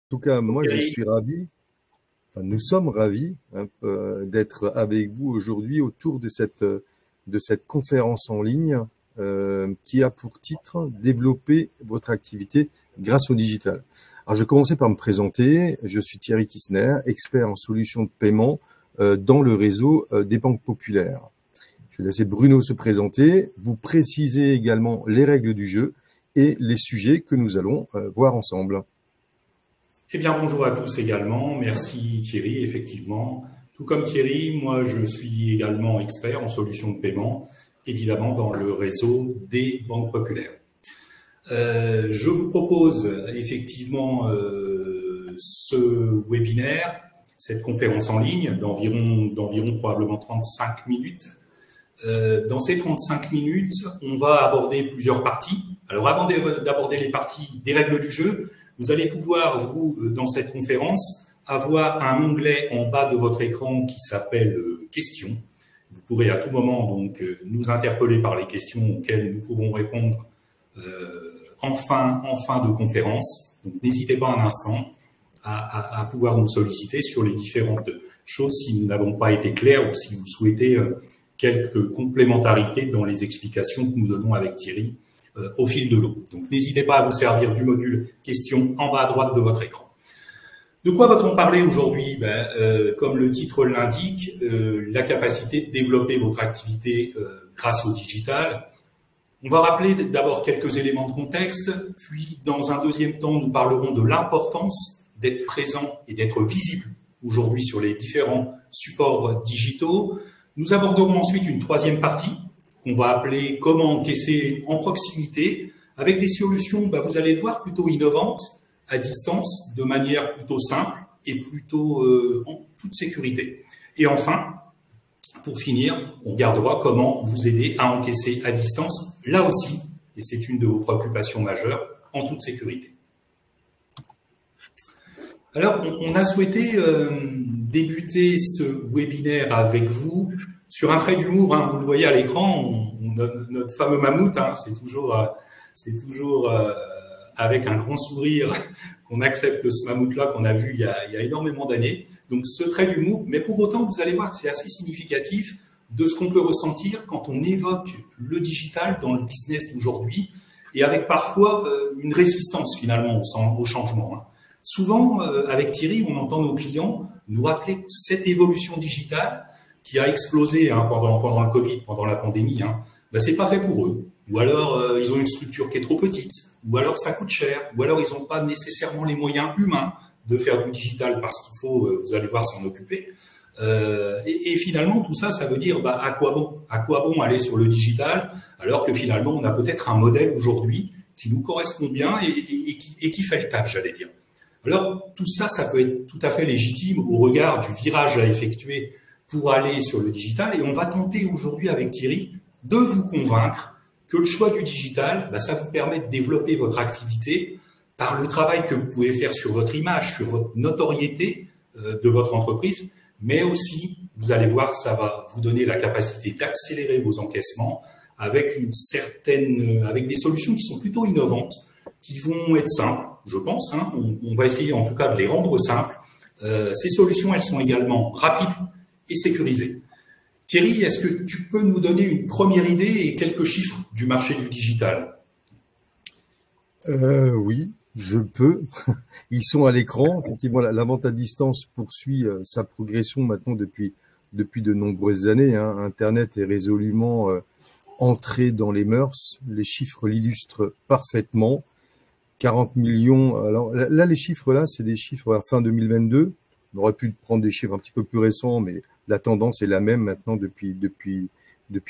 tout cas, moi, je Thierry. suis ravi, enfin, nous sommes ravis d'être avec vous aujourd'hui autour de cette conférence en ligne qui a pour titre Développer votre activité grâce au digital. Alors, je vais commencer par me présenter. Je suis Thierry Kissner, expert en solutions de paiement dans le réseau des banques populaires. Je vais laisser Bruno se présenter, vous préciser également les règles du jeu et les sujets que nous allons voir ensemble. Eh bien, bonjour à tous également. Merci Thierry, effectivement. Tout comme Thierry, moi, je suis également expert en solutions de paiement, évidemment dans le réseau des banques populaires. Je vous propose effectivement ce webinaire, cette conférence en ligne d'environ probablement 35 minutes. Dans ces 35 minutes, on va aborder plusieurs parties. Alors avant d'aborder les parties des règles du jeu, vous allez pouvoir, vous, dans cette conférence, avoir un onglet en bas de votre écran qui s'appelle Questions. Vous pourrez à tout moment donc nous interpeller par les questions auxquelles nous pourrons répondre en fin de conférence. Donc n'hésitez pas un instant à pouvoir nous solliciter sur les différentes choses si nous n'avons pas été clairs ou si vous souhaitez quelques complémentarités dans les explications que nous donnons avec Thierry au fil de l'eau. Donc n'hésitez pas à vous servir du module questions en bas à droite de votre écran. De quoi va-t-on parler aujourd'hui? Comme le titre l'indique, la capacité de développer votre activité grâce au digital. On va rappeler d'abord quelques éléments de contexte, puis dans un deuxième temps, nous parlerons de l'importance d'être présent et d'être visible aujourd'hui sur les différents supports digitaux. Nous aborderons ensuite une troisième partie qu'on va appeler comment encaisser en proximité avec des solutions, vous allez le voir, plutôt innovantes à distance, de manière plutôt simple et plutôt en toute sécurité. Et enfin, pour finir, on regardera comment vous aider à encaisser à distance, là aussi, et c'est une de vos préoccupations majeures, en toute sécurité. Alors, on a souhaité débuter ce webinaire avec vous sur un trait d'humour. Vous le voyez à l'écran, notre fameux mammouth, c'est toujours avec un grand sourire qu'on accepte ce mammouth-là qu'on a vu il y a énormément d'années. Donc, ce trait d'humour, mais pour autant, vous allez voir que c'est assez significatif de ce qu'on peut ressentir quand on évoque le digital dans le business d'aujourd'hui et avec parfois une résistance finalement au changement. Souvent, avec Thierry, on entend nos clients nous rappeler cette évolution digitale qui a explosé pendant le Covid, pendant la pandémie. C'est pas fait pour eux. Ou alors, ils ont une structure qui est trop petite. Ou alors, ça coûte cher. Ou alors, ils n'ont pas nécessairement les moyens humains de faire du digital parce qu'il faut, vous allez voir, s'en occuper. Et finalement, tout ça, ça veut dire à quoi bon? À quoi bon aller sur le digital alors que finalement, on a peut-être un modèle aujourd'hui qui nous correspond bien et qui fait le taf, j'allais dire. Alors, tout ça, ça peut être tout à fait légitime au regard du virage à effectuer pour aller sur le digital. Et on va tenter aujourd'hui avec Thierry de vous convaincre que le choix du digital, ça vous permet de développer votre activité par le travail que vous pouvez faire sur votre image, sur votre notoriété de votre entreprise, mais aussi, vous allez voir, ça va vous donner la capacité d'accélérer vos encaissements avec avec des solutions qui sont plutôt innovantes, qui vont être simples, je pense. On va essayer en tout cas de les rendre simples. Ces solutions, elles sont également rapides et sécurisées. Thierry, est-ce que tu peux nous donner une première idée et quelques chiffres du marché du digital? Oui, je peux. Ils sont à l'écran. Effectivement, la vente à distance poursuit sa progression maintenant depuis de nombreuses années. Internet est résolument entré dans les mœurs. Les chiffres l'illustrent parfaitement. 40 millions. Alors là, les chiffres là, c'est des chiffres à fin 2022. On aurait pu prendre des chiffres un petit peu plus récents, mais la tendance est la même maintenant depuis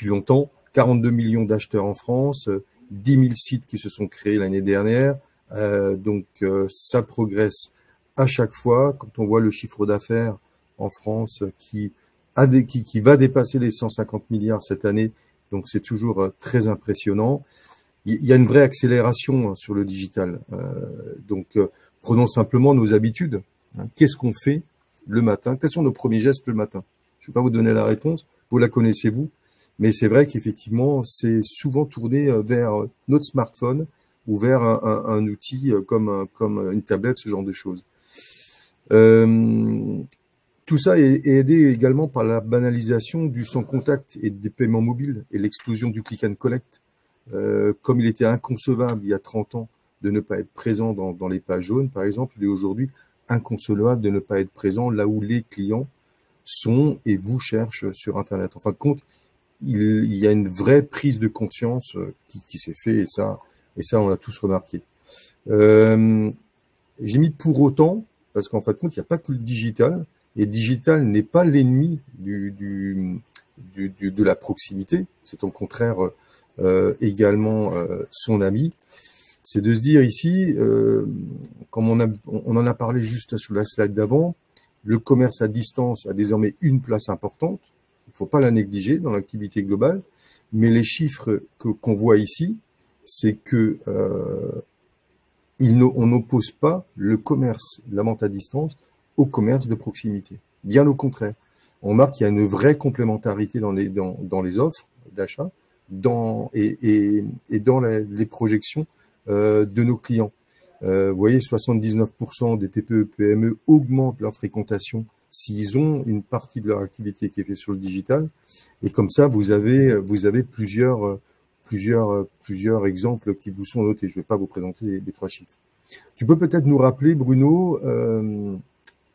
longtemps. 42 millions d'acheteurs en France, 10 000 sites qui se sont créés l'année dernière. Donc ça progresse à chaque fois. Quand on voit le chiffre d'affaires en France qui va dépasser les 150 milliards cette année, donc c'est toujours très impressionnant. Il y a une vraie accélération sur le digital. Prenons simplement nos habitudes. Qu'est-ce qu'on fait le matin? Quels sont nos premiers gestes le matin? Je ne vais pas vous donner la réponse, vous la connaissez vous, mais c'est vrai qu'effectivement, c'est souvent tourné vers notre smartphone ou vers un outil comme une tablette, ce genre de choses. Euh, Tout ça est aidé également par la banalisation du sans contact et des paiements mobiles et l'explosion du click and collect. Comme il était inconcevable il y a 30 ans de ne pas être présent dans les pages jaunes, par exemple, il est aujourd'hui inconcevable de ne pas être présent là où les clients sont et vous cherchent sur Internet. En fin de compte, il y a une vraie prise de conscience qui s'est fait et ça, on l'a tous remarqué. J'ai mis pour autant, parce qu'en fin de compte, il n'y a pas que le digital, et digital n'est pas l'ennemi de la proximité, c'est au contraire également son ami. C'est de se dire ici, comme on en a parlé juste sur la slide d'avant, le commerce à distance a désormais une place importante, il ne faut pas la négliger dans l'activité globale, mais les chiffres qu'on voit ici, c'est que on n'oppose pas le commerce, la vente à distance, au commerce de proximité. Bien au contraire. On remarque qu'il y a une vraie complémentarité dans les offres d'achat et dans les projections de nos clients. Vous voyez, 79% des TPE-PME augmentent leur fréquentation s'ils ont une partie de leur activité qui est faite sur le digital. Et comme ça, vous avez plusieurs exemples qui vous sont notés. Je ne vais pas vous présenter les 3 chiffres. Tu peux peut-être nous rappeler, Bruno,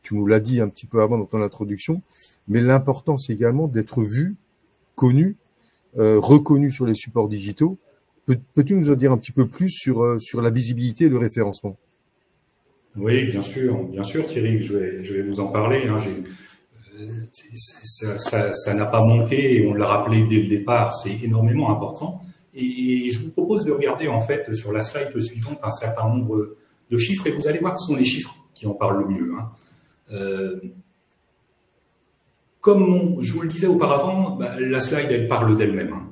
tu nous l'as dit un petit peu avant dans ton introduction, mais l'important, c'est également d'être vu, connu, reconnu sur les supports digitaux. Peux-tu nous en dire un petit peu plus sur la visibilité et le référencement? Oui, bien sûr, Thierry, je vais vous en parler. Hein. Ça n'a pas manqué et on l'a rappelé dès le départ, c'est énormément important. Et je vous propose de regarder en fait sur la slide suivante un certain nombre de chiffres et vous allez voir que ce sont les chiffres qui en parlent le mieux. Hein. Comme je vous le disais auparavant, la slide elle parle d'elle-même. Hein.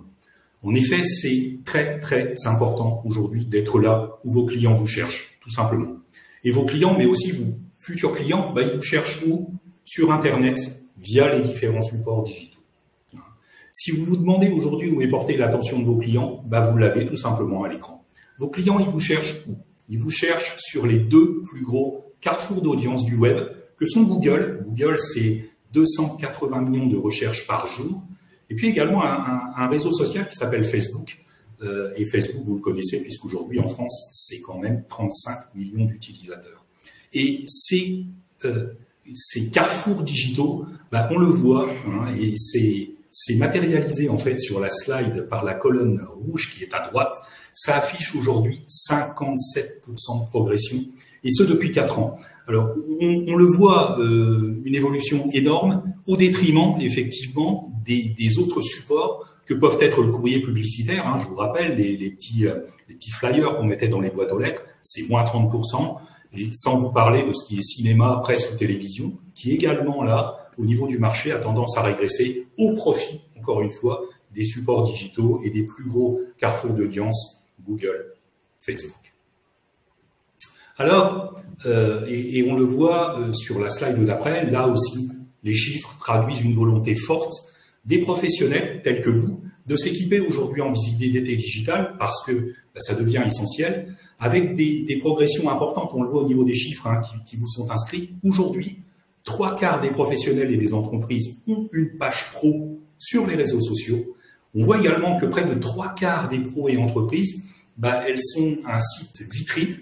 En effet, c'est très très important aujourd'hui d'être là où vos clients vous cherchent, tout simplement. Et vos clients, mais aussi vous, futurs clients, ils vous cherchent où? Sur Internet, via les différents supports digitaux. Si vous vous demandez aujourd'hui où est portée l'attention de vos clients, vous l'avez tout simplement à l'écran. Vos clients, ils vous cherchent où? Ils vous cherchent sur les 2 plus gros carrefours d'audience du web, que sont Google. Google, c'est 280 millions de recherches par jour. Et puis également un réseau social qui s'appelle Facebook. Et Facebook, vous le connaissez, puisqu'aujourd'hui en France, c'est quand même 35 millions d'utilisateurs. Et ces carrefours digitaux, on le voit, hein, et c'est matérialisé en fait sur la slide par la colonne rouge qui est à droite. Ça affiche aujourd'hui 57% de progression, et ce depuis 4 ans. Alors, on le voit, une évolution énorme au détriment, effectivement, des autres supports que peuvent être le courrier publicitaire. Hein. Je vous rappelle, les petits flyers qu'on mettait dans les boîtes aux lettres, c'est moins 30%. Et sans vous parler de ce qui est cinéma, presse ou télévision, qui également, là, au niveau du marché, a tendance à régresser au profit, encore une fois, des supports digitaux et des plus gros carrefours d'audience, Google, Facebook. Alors, et on le voit sur la slide d'après, là aussi, les chiffres traduisent une volonté forte des professionnels tels que vous de s'équiper aujourd'hui en visibilité digitale parce que ça devient essentiel, avec des progressions importantes. On le voit au niveau des chiffres qui vous sont inscrits. Aujourd'hui, 3/4 des professionnels et des entreprises ont une page pro sur les réseaux sociaux. On voit également que près de 3/4 des pros et entreprises, elles sont un site vitrine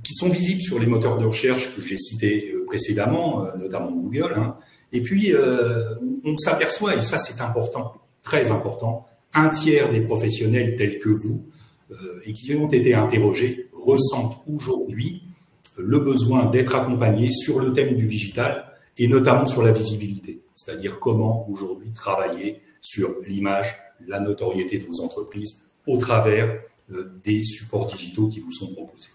qui sont visibles sur les moteurs de recherche que j'ai cités précédemment, notamment Google. Hein. Et puis, on s'aperçoit, et ça c'est important, très important, 1/3 des professionnels tels que vous et qui ont été interrogés ressentent aujourd'hui le besoin d'être accompagnés sur le thème du digital et notamment sur la visibilité, c'est-à-dire comment aujourd'hui travailler sur l'image, la notoriété de vos entreprises au travers des supports digitaux qui vous sont proposés.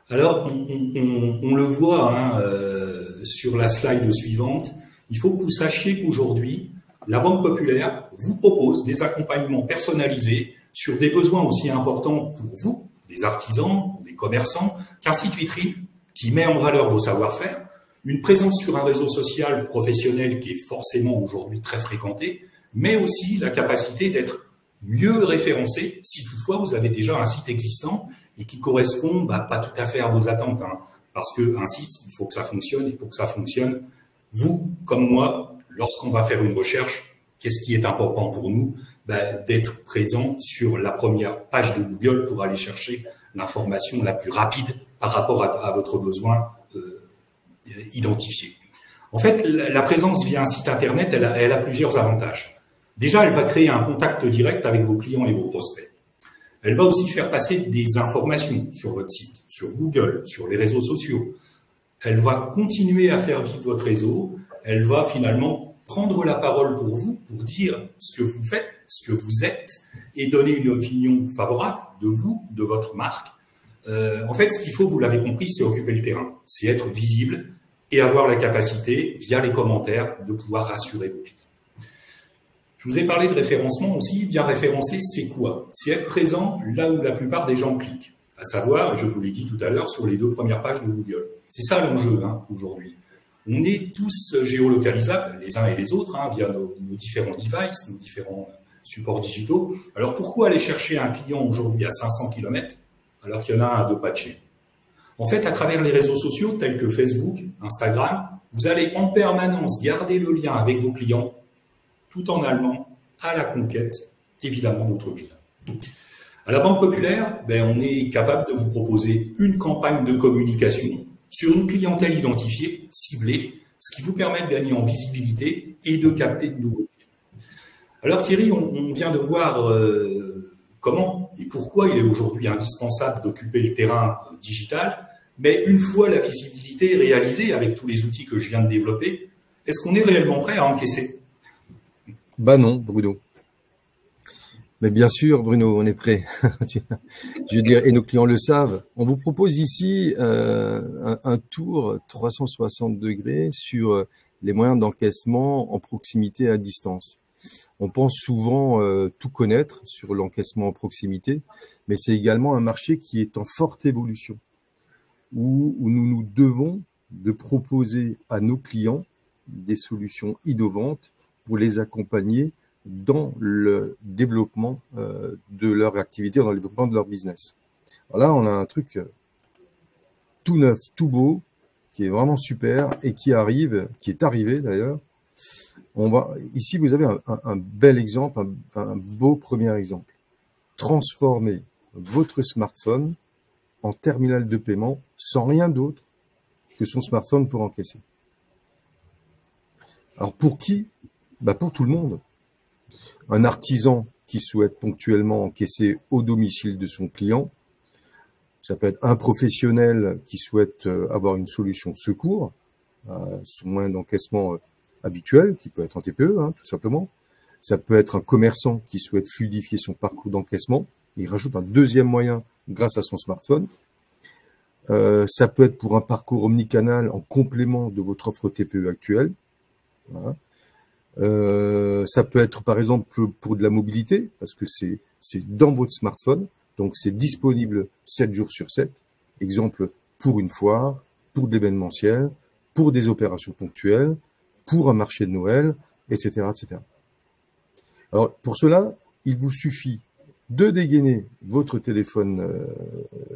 Alors, on le voit sur la slide suivante, il faut que vous sachiez qu'aujourd'hui, la Banque Populaire vous propose des accompagnements personnalisés sur des besoins aussi importants pour vous, des artisans, des commerçants, qu'un site vitrine qui met en valeur vos savoir-faire, une présence sur un réseau social professionnel qui est forcément aujourd'hui très fréquenté, mais aussi la capacité d'être mieux référencé si toutefois vous avez déjà un site existant et qui correspond pas tout à fait à vos attentes. Hein. Parce qu'un site, il faut que ça fonctionne, et pour que ça fonctionne, vous, comme moi, lorsqu'on va faire une recherche, qu'est-ce qui est important pour nous? D'être présent sur la première page de Google pour aller chercher l'information la plus rapide par rapport à votre besoin identifié. En fait, la présence via un site internet, elle a plusieurs avantages. Déjà, elle va créer un contact direct avec vos clients et vos prospects. Elle va aussi faire passer des informations sur votre site, sur Google, sur les réseaux sociaux. Elle va continuer à faire vivre votre réseau. Elle va finalement prendre la parole pour vous, pour dire ce que vous faites, ce que vous êtes, et donner une opinion favorable de vous, de votre marque. En fait, ce qu'il faut, vous l'avez compris, c'est occuper le terrain, c'est être visible et avoir la capacité, via les commentaires, de pouvoir rassurer vos clients. Je vous ai parlé de référencement aussi. Bien référencer, c'est quoi? C'est être présent là où la plupart des gens cliquent, à savoir, je vous l'ai dit tout à l'heure, sur les 2 premières pages de Google. C'est ça l'enjeu aujourd'hui. On est tous géolocalisables, les uns et les autres, via nos différents devices, nos différents supports digitaux. Alors pourquoi aller chercher un client aujourd'hui à 500 km alors qu'il y en a un à 2 pas de chez nous? En fait, à travers les réseaux sociaux tels que Facebook, Instagram, vous allez en permanence garder le lien avec vos clients tout en allant à la conquête, évidemment, d'autres clients. À la Banque Populaire, on est capable de vous proposer une campagne de communication sur une clientèle identifiée, ciblée, ce qui vous permet de gagner en visibilité et de capter de nouveaux clients. Alors Thierry, on vient de voir comment et pourquoi il est aujourd'hui indispensable d'occuper le terrain digital, mais une fois la visibilité réalisée avec tous les outils que je viens de développer, est-ce qu'on est réellement prêt à encaisser? Non, Bruno. Mais bien sûr, Bruno, on est prêt. Je veux dire, et nos clients le savent. On vous propose ici un tour 360 degrés sur les moyens d'encaissement en proximité à distance. On pense souvent tout connaître sur l'encaissement en proximité, mais c'est également un marché qui est en forte évolution, où nous nous devons de proposer à nos clients des solutions innovantes pour les accompagner dans le développement de leur activité, dans le développement de leur business. Alors là, on a un truc tout neuf, tout beau, qui est vraiment super et qui est arrivé d'ailleurs. Ici, vous avez un bel exemple, un beau premier exemple. Transformer votre smartphone en terminal de paiement sans rien d'autre que son smartphone pour encaisser. Alors pour qui? Pour tout le monde. Un artisan qui souhaite ponctuellement encaisser au domicile de son client. Ça peut être un professionnel qui souhaite avoir une solution secours, son moyen d'encaissement habituel, qui peut être en TPE, tout simplement. Ça peut être un commerçant qui souhaite fluidifier son parcours d'encaissement. Il rajoute un deuxième moyen grâce à son smartphone. Ça peut être pour un parcours omnicanal en complément de votre offre TPE actuelle. Voilà. Ça peut être par exemple pour de la mobilité, parce que c'est dans votre smartphone, donc c'est disponible 7 jours sur 7. Exemple pour une foire, pour de l'événementiel, pour des opérations ponctuelles, pour un marché de Noël, etc., etc. Alors pour cela, il vous suffit de dégainer votre téléphone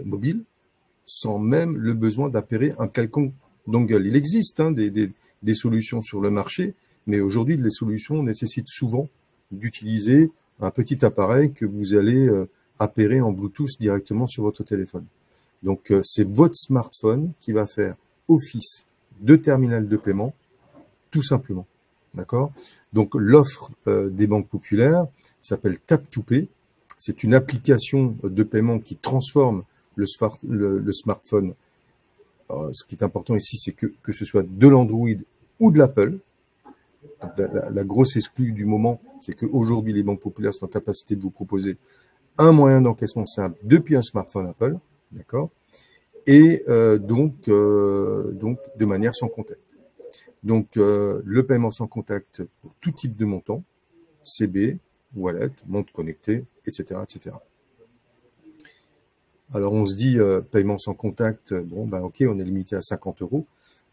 mobile sans même le besoin d'appairer un quelconque dongle. Il existe des solutions sur le marché, mais aujourd'hui, les solutions nécessitent souvent d'utiliser un petit appareil que vous allez appairer en Bluetooth directement sur votre téléphone. Donc, c'est votre smartphone qui va faire office de terminal de paiement, tout simplement. D'accord? Donc, l'offre des banques populaires s'appelle Tap2Pay. C'est une application de paiement qui transforme le smartphone. Alors, ce qui est important ici, c'est que ce soit de l'Android ou de l'Apple. La grosse exclue du moment, c'est qu'aujourd'hui, les banques populaires sont en capacité de vous proposer un moyen d'encaissement simple depuis un smartphone Apple, d'accord, et donc de manière sans contact. Donc, le paiement sans contact pour tout type de montant, CB, wallet, montre connectée, etc., etc. Alors, on se dit, paiement sans contact, ok, on est limité à 50 €.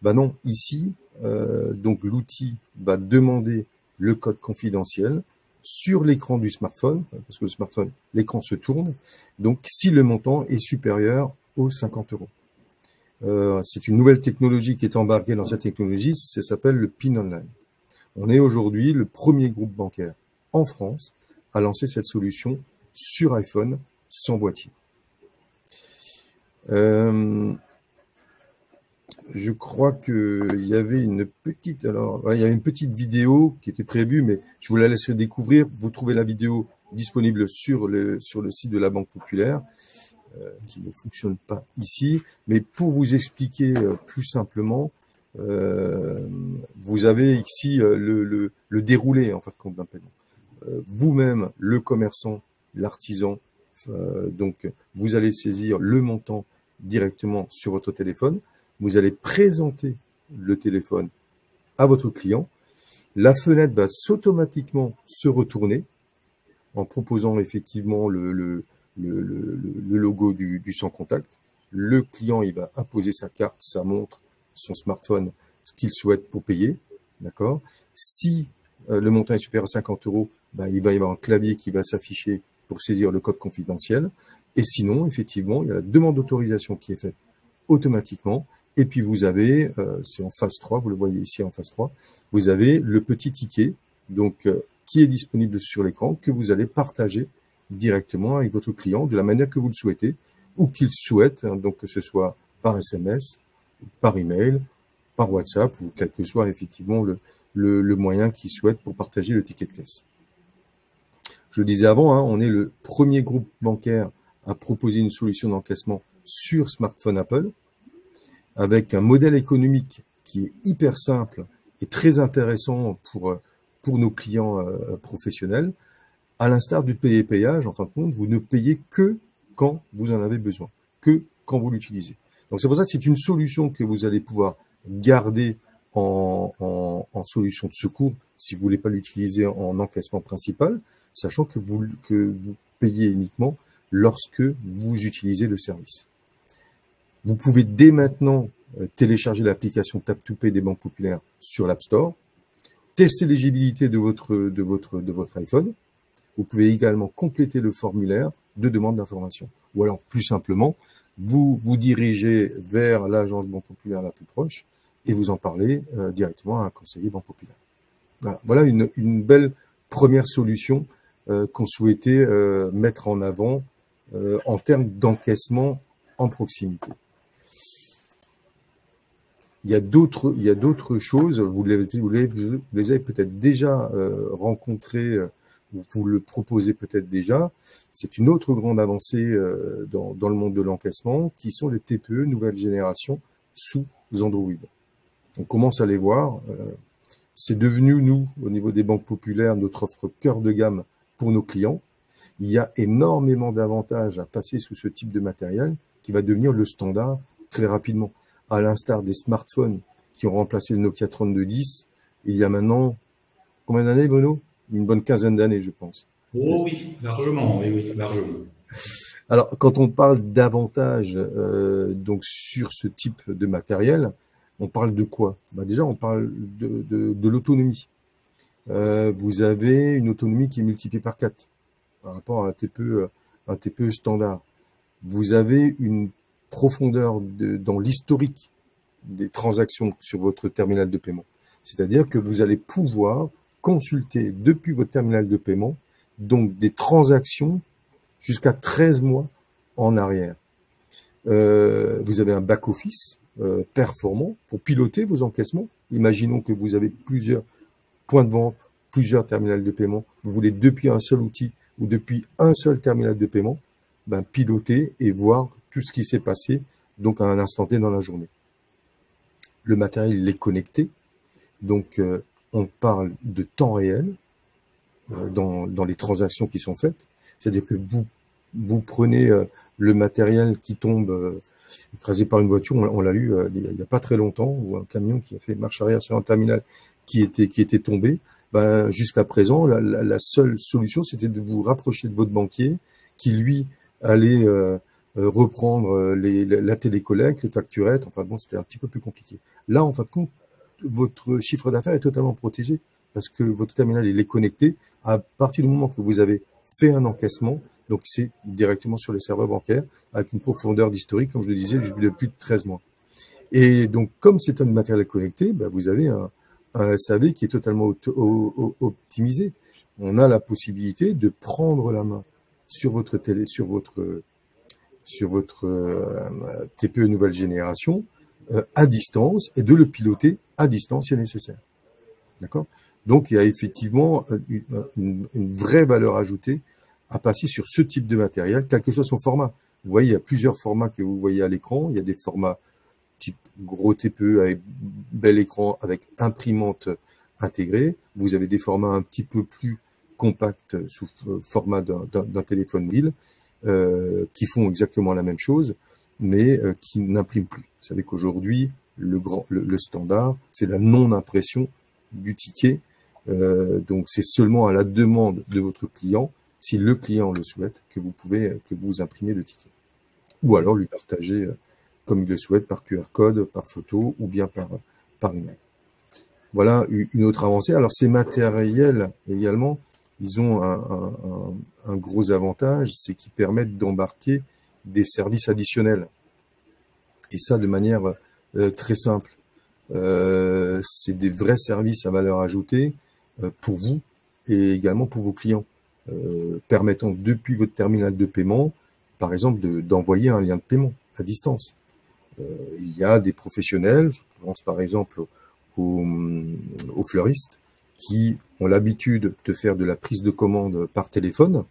Non, ici, donc l'outil va demander le code confidentiel sur l'écran du smartphone, parce que le smartphone, l'écran se tourne, donc si le montant est supérieur aux 50 €. C'est une nouvelle technologie qui est embarquée dans cette technologie, ça s'appelle le PIN Online. On est aujourd'hui le premier groupe bancaire en France à lancer cette solution sur iPhone sans boîtier. Je crois qu'il y avait une petite, il y avait une petite vidéo qui était prévue, mais je vous la laisserai découvrir. Vous trouvez la vidéo disponible sur le site de la Banque Populaire, qui ne fonctionne pas ici. Mais pour vous expliquer plus simplement, vous avez ici le déroulé en fait d'un paiement. Vous-même, le commerçant, l'artisan, donc vous allez saisir le montant directement sur votre téléphone. Vous allez présenter le téléphone à votre client. La fenêtre va automatiquement se retourner en proposant effectivement le logo du sans contact. Le client, il va apposer sa carte, sa montre, son smartphone, ce qu'il souhaite pour payer. D'accord. Si le montant est supérieur à 50 €, il va y avoir un clavier qui va s'afficher pour saisir le code confidentiel. Et sinon, effectivement, il y a la demande d'autorisation qui est faite automatiquement. Et puis vous avez, c'est en phase 3, vous le voyez ici en phase 3, vous avez le petit ticket donc qui est disponible sur l'écran que vous allez partager directement avec votre client de la manière que vous le souhaitez ou qu'il souhaite, hein, donc que ce soit par SMS, par email, par WhatsApp ou quel que soit effectivement le moyen qu'il souhaite pour partager le ticket de caisse. Je le disais avant, hein, on est le premier groupe bancaire à proposer une solution d'encaissement sur smartphone Apple, avec un modèle économique qui est hyper simple et très intéressant pour nos clients professionnels. À l'instar du payer-payage, en fin de compte, vous ne payez que quand vous en avez besoin, que quand vous l'utilisez. Donc c'est pour ça que c'est une solution que vous allez pouvoir garder en solution de secours si vous voulez pas l'utiliser en encaissement principal, sachant que vous payez uniquement lorsque vous utilisez le service. Vous pouvez dès maintenant télécharger l'application Tap to Pay des banques populaires sur l'App Store, tester l'éligibilité de votre iPhone. Vous pouvez également compléter le formulaire de demande d'information. Ou alors, plus simplement, vous vous dirigez vers l'agence Banque Populaire la plus proche et vous en parlez directement à un conseiller Banque Populaire. Voilà une belle première solution qu'on souhaitait mettre en avant en termes d'encaissement en proximité. Il y a d'autres choses, vous les avez peut-être déjà rencontrées, ou vous le proposez peut-être déjà. C'est une autre grande avancée dans le monde de l'encaissement, qui sont les TPE nouvelle génération sous Android. On commence à les voir. C'est devenu, nous, au niveau des banques populaires, notre offre cœur de gamme pour nos clients. Il y a énormément d'avantages à passer sous ce type de matériel qui va devenir le standard très rapidement. À l'instar des smartphones qui ont remplacé le Nokia 3210, il y a maintenant, combien d'années, Bruno? Une bonne quinzaine d'années, je pense. Oh oui, largement, oui, largement. Alors, quand on parle d'avantages donc sur ce type de matériel, on parle de quoi? Déjà, on parle de l'autonomie. Vous avez une autonomie qui est multipliée par 4 par rapport à un TPE standard. Vous avez une profondeur dans l'historique des transactions sur votre terminal de paiement. C'est-à-dire que vous allez pouvoir consulter depuis votre terminal de paiement donc des transactions jusqu'à 13 mois en arrière. Vous avez un back-office performant pour piloter vos encaissements. Imaginons que vous avez plusieurs points de vente, plusieurs terminals de paiement. Vous voulez depuis un seul outil ou depuis un seul terminal de paiement, piloter et voir tout ce qui s'est passé donc à un instant T dans la journée. Le matériel il est connecté, donc on parle de temps réel dans les transactions qui sont faites. C'est-à-dire que vous prenez le matériel qui tombe écrasé par une voiture, on l'a eu il n'y a pas très longtemps, ou un camion qui a fait marche arrière sur un terminal qui était tombé. Jusqu'à présent, la seule solution, c'était de vous rapprocher de votre banquier qui, lui, allait reprendre la télécollecte, les facturettes. Enfin bon, c'était un petit peu plus compliqué. Là, en fin de compte, votre chiffre d'affaires est totalement protégé parce que votre terminal il est connecté à partir du moment que vous avez fait un encaissement. Donc, c'est directement sur les serveurs bancaires avec une profondeur d'historique, comme je le disais, de plus de 13 mois. Et donc, comme c'est un matériel connecté, ben, vous avez un SAV qui est totalement optimisé. On a la possibilité de prendre la main sur votre TPE nouvelle génération à distance et de le piloter à distance si nécessaire. D'accord? Donc, il y a effectivement une vraie valeur ajoutée à passer sur ce type de matériel, quel que soit son format. Vous voyez, il y a plusieurs formats que vous voyez à l'écran. Il y a des formats type gros TPE avec bel écran, avec imprimante intégrée. Vous avez des formats un petit peu plus compacts sous format d'un téléphone mobile qui font exactement la même chose, mais qui n'impriment plus. Vous savez qu'aujourd'hui, le standard, c'est la non-impression du ticket. Donc, c'est seulement à la demande de votre client, si le client le souhaite, que vous imprimez le ticket. Ou alors lui partager comme il le souhaite par QR code, par photo ou bien par email. Voilà une autre avancée. Alors, ces matériels également, ils ont un gros avantage, c'est qu'ils permettent d'embarquer des services additionnels. Et ça de manière très simple. C'est des vrais services à valeur ajoutée pour vous et également pour vos clients, permettant depuis votre terminal de paiement, par exemple, d'envoyer un lien de paiement à distance. Il y a des professionnels, je pense par exemple aux fleuristes, qui ont l'habitude de faire de la prise de commande par téléphone,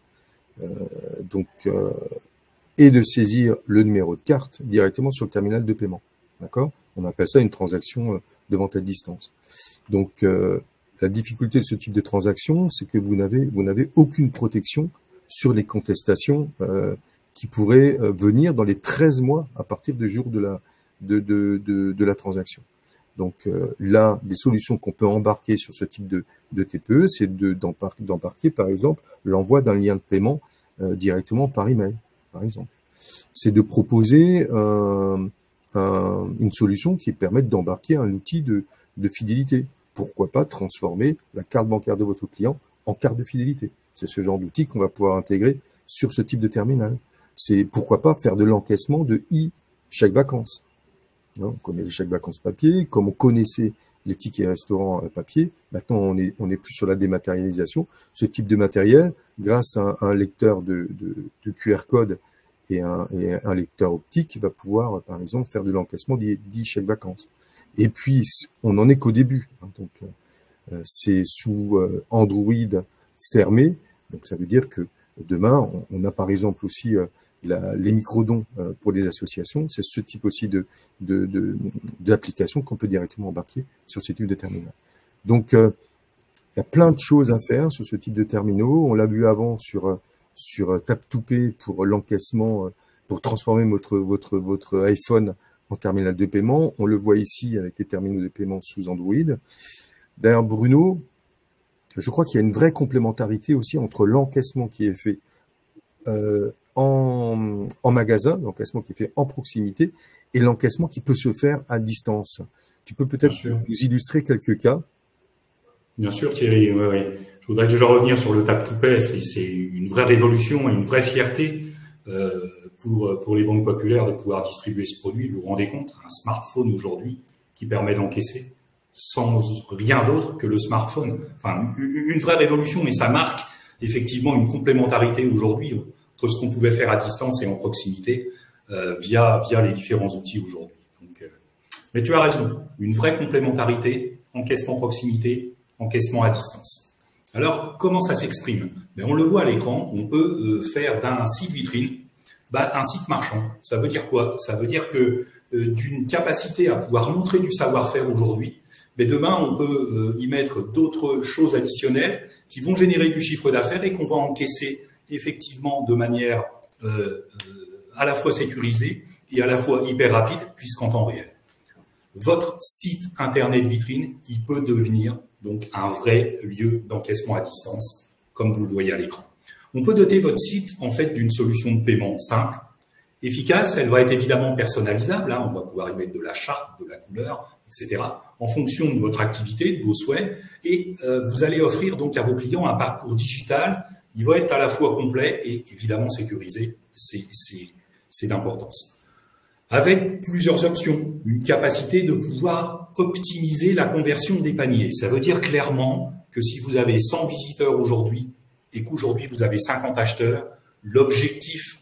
et de saisir le numéro de carte directement sur le terminal de paiement. D'accord? On appelle ça une transaction de vente à distance. Donc, la difficulté de ce type de transaction, c'est que vous n'avez aucune protection sur les contestations qui pourraient venir dans les 13 mois à partir du jour de la transaction. Donc là, des solutions qu'on peut embarquer sur ce type de TPE, c'est d'embarquer par exemple l'envoi d'un lien de paiement directement par email, par exemple. C'est de proposer une solution qui permette d'embarquer un outil de fidélité. Pourquoi pas transformer la carte bancaire de votre client en carte de fidélité? C'est ce genre d'outil qu'on va pouvoir intégrer sur ce type de terminal. C'est pourquoi pas faire de l'encaissement de chèque vacances. On connaît les chèques vacances papier, comme on connaissait les tickets restaurants papier. Maintenant, on est plus sur la dématérialisation. Ce type de matériel, grâce à un lecteur de QR code et un lecteur optique, va pouvoir, par exemple, faire de l'encaissement des chèques vacances. Et puis, on n'en est qu'au début. Donc, c'est sous Android fermé. Donc, ça veut dire que demain, on a par exemple aussi les micro-dons pour les associations. C'est ce type aussi d'application qu'on peut directement embarquer sur ce type de terminal. Donc, il y a plein de choses à faire sur ce type de terminaux. On l'a vu avant sur Tap2Pay pour l'encaissement, pour transformer votre iPhone en terminal de paiement. On le voit ici avec les terminaux de paiement sous Android. D'ailleurs, Bruno, je crois qu'il y a une vraie complémentarité aussi entre l'encaissement qui est fait en magasin, l'encaissement qui est fait en proximité, et l'encaissement qui peut se faire à distance. Tu peux peut-être nous illustrer quelques cas? Bien sûr, Thierry. Oui. Je voudrais déjà revenir sur le Tap2Pay. C'est une vraie révolution et une vraie fierté pour les banques populaires de pouvoir distribuer ce produit. Vous vous rendez compte, un smartphone aujourd'hui qui permet d'encaisser sans rien d'autre que le smartphone. Enfin, une vraie révolution, et ça marque effectivement une complémentarité aujourd'hui entre ce qu'on pouvait faire à distance et en proximité via les différents outils aujourd'hui. Mais tu as raison, une vraie complémentarité, encaissement proximité, encaissement à distance. Alors, comment ça s'exprime? On le voit à l'écran, on peut faire d'un site vitrine un site marchand. Ça veut dire quoi? Ça veut dire que d'une capacité à pouvoir montrer du savoir-faire aujourd'hui, mais demain, on peut y mettre d'autres choses additionnelles qui vont générer du chiffre d'affaires et qu'on va encaisser effectivement de manière à la fois sécurisée et à la fois hyper rapide, puisqu'en temps réel. Votre site internet vitrine, il peut devenir donc un vrai lieu d'encaissement à distance, comme vous le voyez à l'écran. On peut doter votre site en fait d'une solution de paiement simple, efficace. Elle va être évidemment personnalisable. On va pouvoir y mettre de la charte, de la couleur, etc. en fonction de votre activité, de vos souhaits. Et vous allez offrir donc à vos clients un parcours digital. Il va être à la fois complet et évidemment sécurisé. C'est d'importance. avec plusieurs options, une capacité de pouvoir optimiser la conversion des paniers. Ça veut dire clairement que si vous avez 100 visiteurs aujourd'hui et qu'aujourd'hui vous avez 50 acheteurs, l'objectif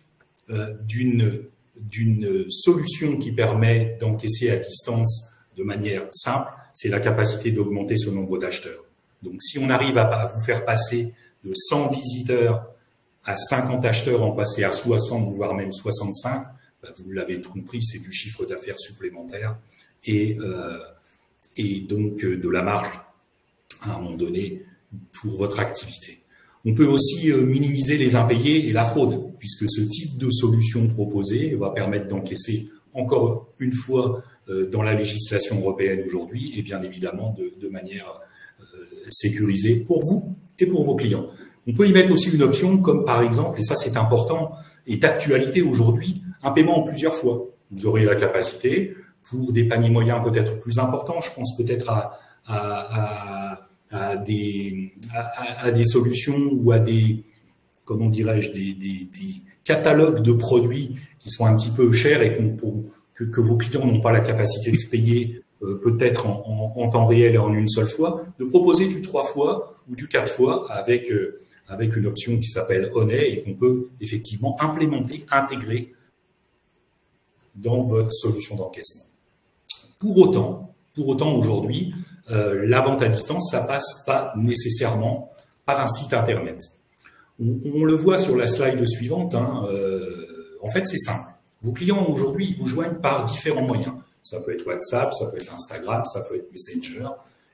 d'une solution qui permet d'encaisser à distance de manière simple, c'est la capacité d'augmenter ce nombre d'acheteurs. Donc si on arrive à vous faire passer de 100 visiteurs à 50 acheteurs, en passer à 60, voire même 65, vous l'avez compris, c'est du chiffre d'affaires supplémentaire et donc de la marge à un moment donné pour votre activité. On peut aussi minimiser les impayés et la fraude, puisque ce type de solution proposée va permettre d'encaisser encore une fois dans la législation européenne aujourd'hui et bien évidemment de manière sécurisée pour vous et pour vos clients. On peut y mettre aussi une option comme par exemple, et ça c'est important, et d'actualité aujourd'hui, un paiement en plusieurs fois. Vous aurez la capacité pour des paniers moyens peut-être plus importants. Je pense peut-être à des solutions ou à des, comment dirais-je, des catalogues de produits qui sont un petit peu chers et que vos clients n'ont pas la capacité de se payer peut-être en temps réel et en une seule fois, de proposer du 3 fois ou du 4 fois avec une option qui s'appelle Honey et qu'on peut effectivement implémenter, intégrer dans votre solution d'encaissement. Pour autant aujourd'hui, la vente à distance, ça passe pas nécessairement par un site internet. On le voit sur la slide suivante. En fait, c'est simple. Vos clients aujourd'hui, ils vous joignent par différents moyens. Ça peut être WhatsApp, ça peut être Instagram, ça peut être Messenger.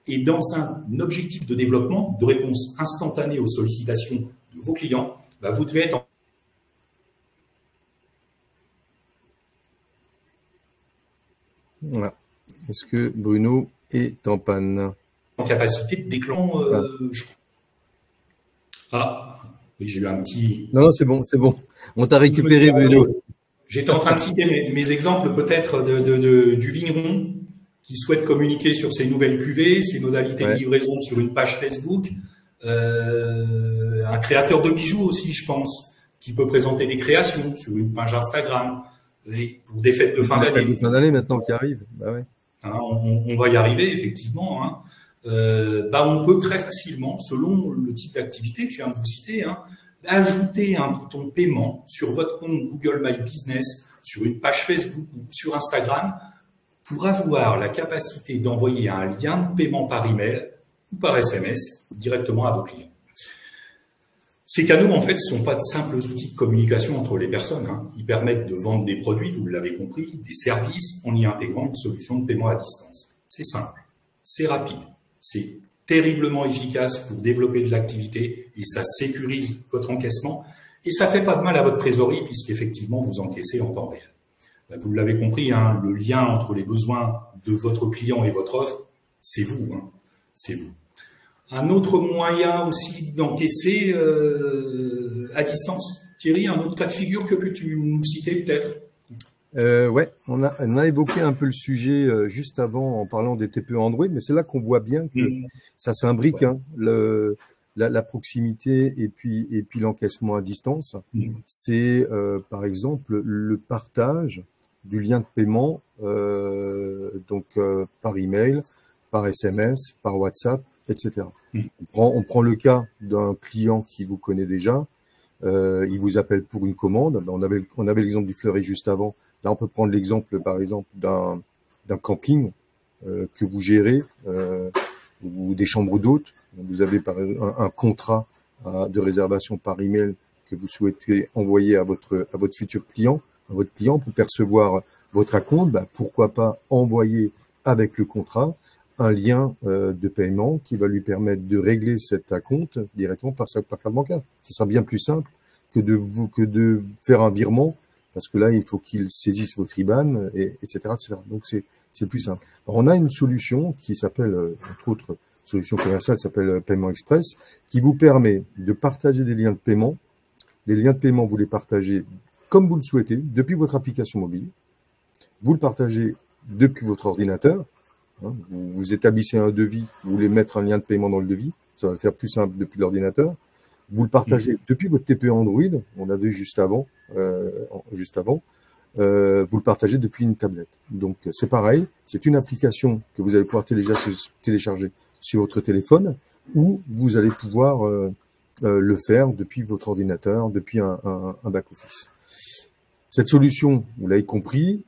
Et dans un objectif de développement, de réponse instantanée aux sollicitations de vos clients, vous devez être Voilà. Est-ce que Bruno est en panne? En capacité de déclencher. Oui, j'ai eu un petit. Non, c'est bon, c'est bon. On t'a récupéré, Bruno. J'étais en train de citer mes exemples peut-être du vigneron qui souhaite communiquer sur ses nouvelles cuvées, ses modalités de livraison sur une page Facebook. Un créateur de bijoux aussi, je pense, qui peut présenter des créations sur une page Instagram. Et pour des fêtes de fin d'année. Des fêtes de fin d'année maintenant qui arrivent. Bah ouais. On va y arriver, effectivement. On peut très facilement, selon le type d'activité que je viens de vous citer, ajouter un bouton paiement sur votre compte Google My Business, sur une page Facebook ou sur Instagram, pour avoir la capacité d'envoyer un lien de paiement par email ou par SMS directement à vos clients. Ces canaux, en fait, ne sont pas de simples outils de communication entre les personnes. Ils permettent de vendre des produits, vous l'avez compris, des services en y intégrant une solution de paiement à distance. C'est simple, c'est rapide, c'est terriblement efficace pour développer de l'activité et ça sécurise votre encaissement et ça fait pas de mal à votre trésorerie puisqu'effectivement, vous encaissez en temps réel. Vous l'avez compris, le lien entre les besoins de votre client et votre offre, c'est vous. C'est vous. Un autre moyen aussi d'encaisser à distance, Thierry, un autre cas de figure que peux-tu nous citer peut-être? On a évoqué un peu le sujet juste avant en parlant des TPE Android, mais c'est là qu'on voit bien que ça s'imbrique, la proximité et puis l'encaissement à distance. C'est par exemple le partage du lien de paiement par email, par SMS, par WhatsApp, etc. On prend le cas d'un client qui vous connaît déjà, il vous appelle pour une commande. On avait l'exemple du fleuret juste avant. Là, on peut prendre l'exemple, par exemple, d'un camping que vous gérez ou des chambres d'hôtes. Vous avez un contrat de réservation par email que vous souhaitez envoyer à votre futur client, à votre client pour percevoir votre acompte. Pourquoi pas envoyer avec le contrat un lien de paiement qui va lui permettre de régler cet acompte directement par carte bancaire. Ce sera bien plus simple que de faire un virement, parce que là, il faut qu'il saisisse votre IBAN, etc., etc. Donc, c'est plus simple. Alors, on a une solution qui s'appelle, entre autres, solution commerciale, s'appelle Paiement Express, qui vous permet de partager des liens de paiement. Les liens de paiement, vous les partagez comme vous le souhaitez, depuis votre application mobile. Vous le partagez depuis votre ordinateur. Vous établissez un devis, vous voulez mettre un lien de paiement dans le devis, ça va le faire plus simple depuis l'ordinateur. Vous le partagez depuis votre TPE Android, on l'a vu juste avant, vous le partagez depuis une tablette. Donc c'est pareil, c'est une application que vous allez pouvoir télécharger sur votre téléphone, ou vous allez pouvoir le faire depuis votre ordinateur, depuis un back-office. Cette solution, vous l'avez compris,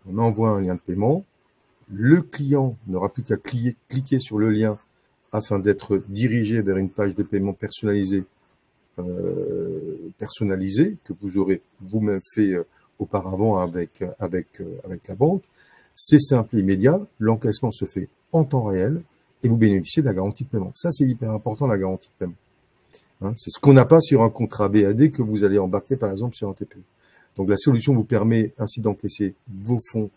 on envoie un lien de paiement, le client n'aura plus qu'à cliquer sur le lien afin d'être dirigé vers une page de paiement personnalisée que vous aurez vous-même fait auparavant avec la banque. C'est simple et immédiat, l'encaissement se fait en temps réel et vous bénéficiez de la garantie de paiement. Ça, c'est hyper important, la garantie de paiement. Hein, c'est ce qu'on n'a pas sur un contrat BAD que vous allez embarquer, par exemple, sur un TPE. Donc, la solution vous permet ainsi d'encaisser vos fonds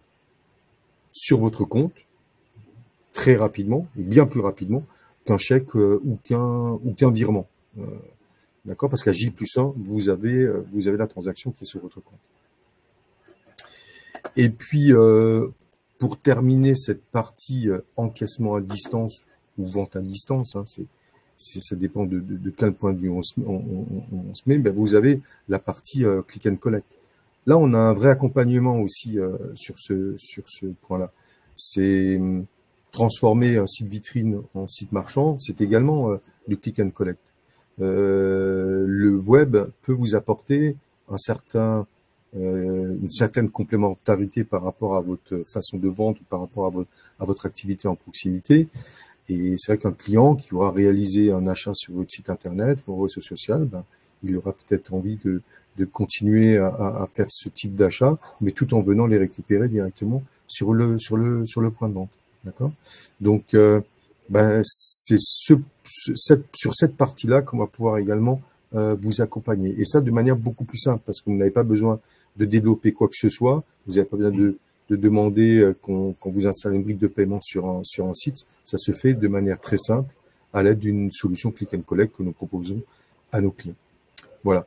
sur votre compte très rapidement, et bien plus rapidement qu'un chèque ou qu'un virement. D'accord? Parce qu'à J+1, vous avez la transaction qui est sur votre compte. Et puis, pour terminer cette partie encaissement à distance ou vente à distance, hein, ça dépend de quel point de vue on se met, ben vous avez la partie click and collect. Là, on a un vrai accompagnement aussi sur ce point-là. C'est transformer un site vitrine en site marchand, c'est également du click and collect. Le web peut vous apporter une certaine complémentarité par rapport à votre façon de vente ou par rapport à votre activité en proximité. Et c'est vrai qu'un client qui aura réalisé un achat sur votre site internet ou un réseau social, ben, il aura peut-être envie de continuer à faire ce type d'achat, mais tout en venant les récupérer directement sur le point de vente. D'accord? Donc, ben, c'est sur cette partie-là qu'on va pouvoir également vous accompagner. Et ça de manière beaucoup plus simple, parce que vous n'avez pas besoin de développer quoi que ce soit. Vous n'avez pas besoin de demander qu'on vous installe une brique de paiement sur un site. Ça se fait de manière très simple à l'aide d'une solution click and collect que nous proposons à nos clients. Voilà.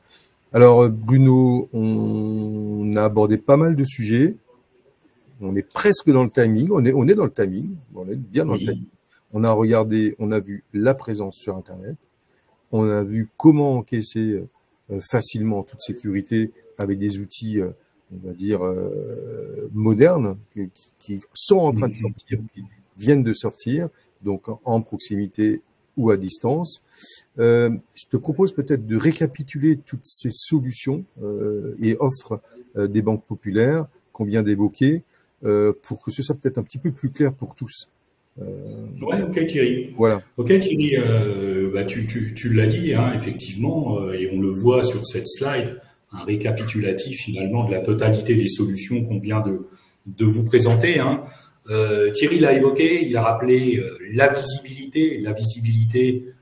Alors Bruno, on a abordé pas mal de sujets. On est presque dans le timing. On est dans le timing. On est bien dans le timing. On a vu la présence sur Internet. On a vu comment encaisser facilement en toute sécurité avec des outils, on va dire, modernes qui sont en train de sortir, qui viennent de sortir, donc en proximité ou à distance. Je te propose peut-être de récapituler toutes ces solutions et offres des banques populaires qu'on vient d'évoquer pour que ce soit peut-être un petit peu plus clair pour tous. Ouais, ok Thierry. Voilà. Ok Thierry, bah, tu l'as dit, hein, effectivement, et on le voit sur cette slide, un récapitulatif finalement de la totalité des solutions qu'on vient de vous présenter. Hein. Thierry l'a évoqué, il a rappelé la visibilité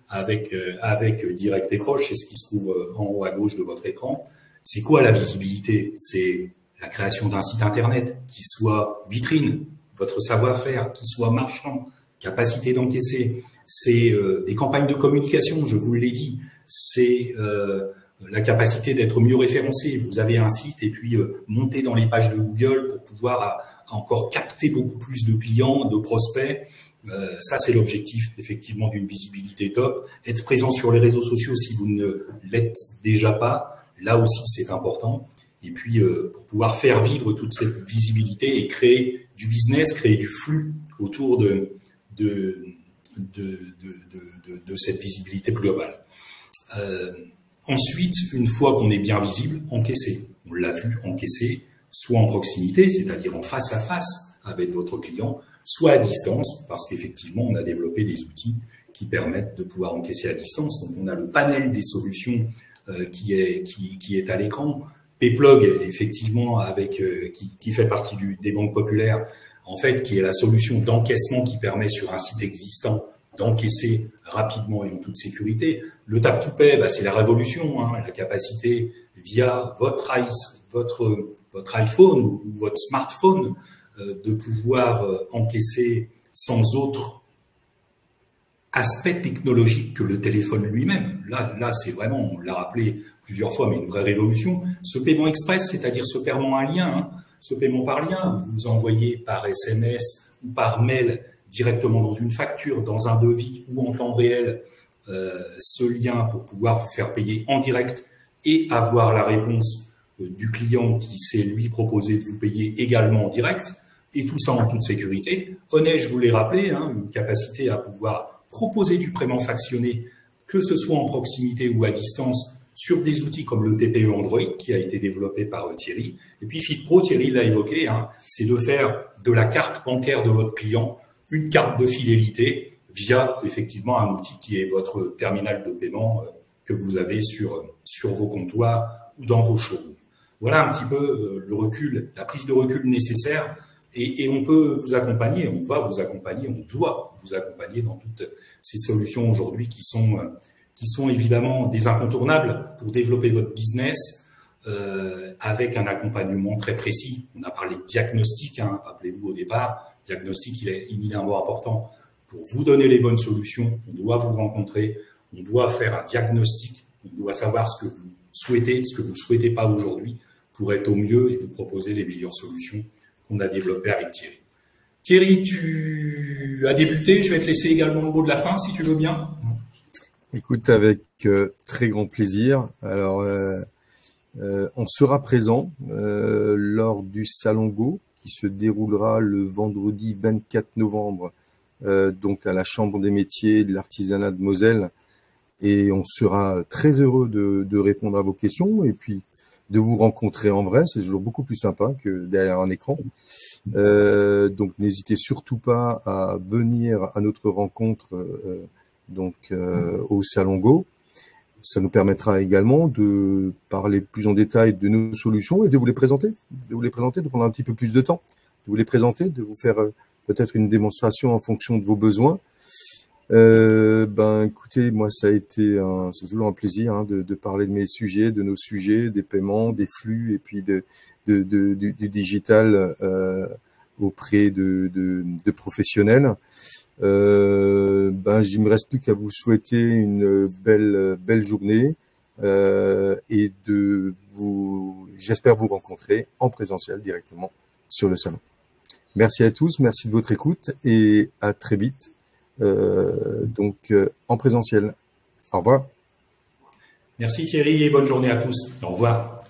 avec Direct et Proche, c'est ce qui se trouve en haut à gauche de votre écran. C'est quoi la visibilité? C'est la création d'un site internet qui soit vitrine, votre savoir-faire, qui soit marchand, capacité d'encaisser. C'est des campagnes de communication, je vous l'ai dit. C'est la capacité d'être mieux référencé. Vous avez un site et puis monter dans les pages de Google pour pouvoir encore capter beaucoup plus de clients, de prospects. Ça, c'est l'objectif effectivement d'une visibilité top. Être présent sur les réseaux sociaux si vous ne l'êtes déjà pas, là aussi c'est important. Et puis pour pouvoir faire vivre toute cette visibilité et créer du business, créer du flux autour de cette visibilité globale. Ensuite, une fois qu'on est bien visible, encaisser. On l'a vu, encaisser, soit en proximité, c'est-à-dire en face à face avec votre client, soit à distance, parce qu'effectivement, on a développé des outils qui permettent de pouvoir encaisser à distance. Donc, on a le panel des solutions qui est à l'écran. Payplug, effectivement, qui fait partie des banques populaires, en fait, qui est la solution d'encaissement qui permet sur un site existant d'encaisser rapidement et en toute sécurité. Le Tap to Pay, bah, c'est la révolution, hein, la capacité via votre iPhone ou votre smartphone de pouvoir encaisser sans autre aspect technologique que le téléphone lui-même. Là, c'est vraiment, on l'a rappelé plusieurs fois, mais une vraie révolution. Ce paiement express, c'est-à-dire ce paiement à lien, hein, ce paiement par lien, vous envoyez par SMS ou par mail directement dans une facture, dans un devis ou en temps réel, ce lien pour pouvoir vous faire payer en direct et avoir la réponse du client qui s'est lui proposé de vous payer également en direct, et tout ça en toute sécurité. Honnet, je vous l'ai rappelé, hein, une capacité à pouvoir proposer du paiement fractionné, que ce soit en proximité ou à distance, sur des outils comme le TPE Android qui a été développé par Thierry. Et puis FitPro, Thierry l'a évoqué, hein, c'est de faire de la carte bancaire de votre client une carte de fidélité via effectivement un outil qui est votre terminal de paiement que vous avez sur vos comptoirs ou dans vos showrooms. Voilà un petit peu le recul, la prise de recul nécessaire et on peut vous accompagner, on va vous accompagner, on doit vous accompagner dans toutes ces solutions aujourd'hui qui sont évidemment des incontournables pour développer votre business avec un accompagnement très précis. On a parlé de diagnostic, hein, rappelez-vous au départ, diagnostic il est éminemment important. Pour vous donner les bonnes solutions, on doit vous rencontrer, on doit faire un diagnostic, on doit savoir ce que vous souhaitez, ce que vous ne souhaitez pas aujourd'hui pour être au mieux et vous proposer les meilleures solutions qu'on a développées avec Thierry. Thierry, tu as débuté, je vais te laisser également le mot de la fin si tu veux bien. Écoute, avec très grand plaisir. Alors, on sera présent lors du Salon Go qui se déroulera le vendredi 24 novembre donc à la Chambre des métiers de l'artisanat de Moselle. Et on sera très heureux de répondre à vos questions et puis de vous rencontrer en vrai. C'est toujours beaucoup plus sympa que derrière un écran. Donc, n'hésitez surtout pas à venir à notre rencontre au Salon Go. Ça nous permettra également de parler plus en détail de nos solutions et de vous les présenter, de prendre un petit peu plus de temps, de vous les présenter, de vous faire peut-être une démonstration en fonction de vos besoins. Écoutez, moi c'est toujours un plaisir hein, de parler de mes sujets, de nos sujets, des paiements, des flux et puis du digital auprès de professionnels. Il me reste plus qu'à vous souhaiter une belle journée et j'espère vous rencontrer en présentiel directement sur le salon. Merci à tous, merci de votre écoute et à très vite en présentiel. Au revoir. Merci Thierry et bonne journée à tous. Au revoir.